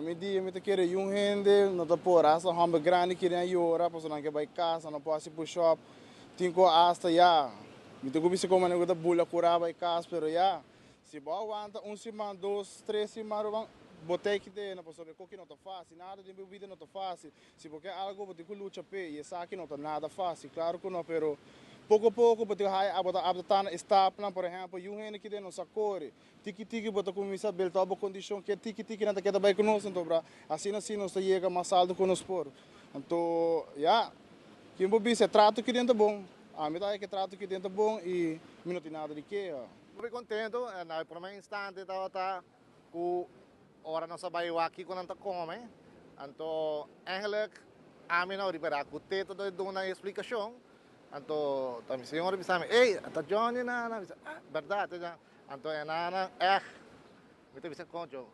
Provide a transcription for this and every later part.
me dia me te querer jong gente, não te por asa hamba grande que nem yora, pois não que vai casa, não pode ir pro shop, tinko hasta ya. Me te gubisi como nego da bula curava vai casa, pero ya. Se boa aguanta semana, 2, 3 semanas, botei que tem, não posso ver que não tá fácil, nada de bebida não tá fácil. Se porque algo você que luta pé, e essa aqui não tá nada fácil, claro que não, pero pouco a pouco você vai adaptar stop, por exemplo, e um que tem nossa cor, tiki você começa a ver toda a condição que tiki não tá que vai conosco, então assim nós chega mais alto com nós por. Então, já, que bobi se trato que dentro bom. A mim que trato que dentro bom e não tem nada de que. Muito contento, na primeiro instante estava com ora não sabia aqui quando não come, então eigenlijk a mim não ribera com teto do uma explicação, então também senhor me sabe, ei, tá Johnny na, verdade, então é na me teve conto,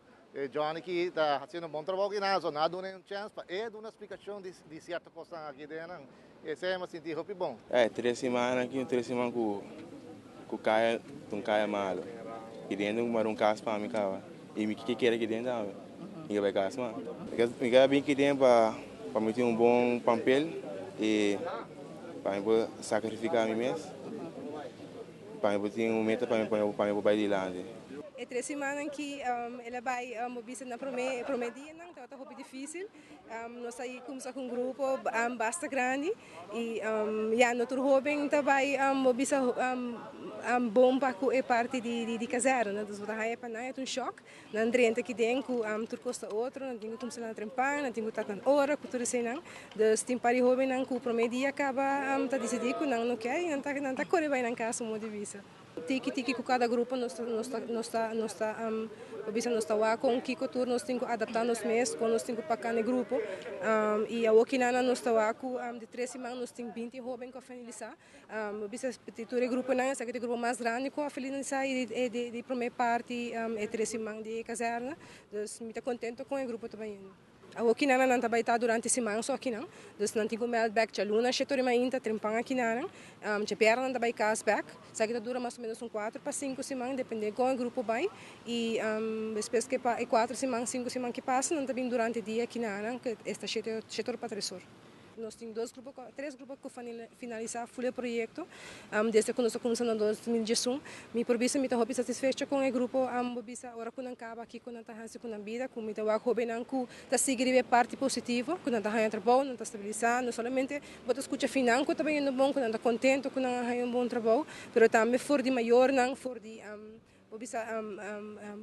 Johnny que está fazendo um bom trabalho aqui na zona, dá uma chance para dar uma explicação de certa coisa aqui dentro, esse é me sentir muito bom. 3 semanas aqui, 3 semanas com caia, malo. E dentro um caso para mim, cara. E me que quer aqui dentro, e vai caso, mano. Me quer bem aqui dentro para me ter um bom papel e para eu sacrificar a mim mesmo. Para eu ter meta para eu para de lá. É 3 semanas que ela vai mobilizar na primeira dia, não, então está muito difícil. Nós aí começamos com um grupo bastante grande e já nosso jovem também mobilizar bom para a parte de casar, né? Então vai para nós é um choque, não renta que dentro tur custa outro, não tem como se lá trempar, não tem que estar hora, que tudo assim não. Então tem para jovem não que o primeiro dia acaba tá decidido que não quer, não tá correndo bem na casa uma divisa. Tiki com cada grupo nós está com Kiko Tour nós temos que adaptar nos meses com nós temos que pagar no grupo e a Okinana nós está com de 3 semanas nós temos 20 jovens que finalizar bisa o grupo não é o grupo mais grande que a finalizar e de primeira parte é 3 semanas de caserna então me está contente com o grupo também. A Okinana não trabalha durante a semana só aqui não, então não tem como back já luna chetori mainta trempang aqui não, já perna não trabalha cas back, sabe que dura mais ou menos 4 para 5 semanas depende com o grupo vai e depois que 4 semanas 5 semanas que passam não também durante o dia aqui não, que esta chetori para 3 horas. Nós temos 3 grupos que finalizar o projeto, desde que nós começamos em 2018. Me provício me estou satisfeito com o grupo, agora que não acaba aqui com a taxa com a vida, com o trabalho não que está seguindo a parte positiva, com a taxa trabalho, não está estabilizado, não somente bota escuta final, que também é bom, que não está contente, que não é um bom trabalho, mas também for de maior, não for de bisa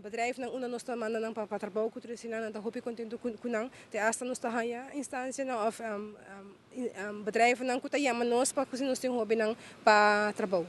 bedrijf nang una nos tamana nang papatrabaho ko tulisin nang tahopi kontento kunang te asta nos tahaya instância na of bedrijf nang kutayaman nos pa kusin nos ting hobby nang patrabaho.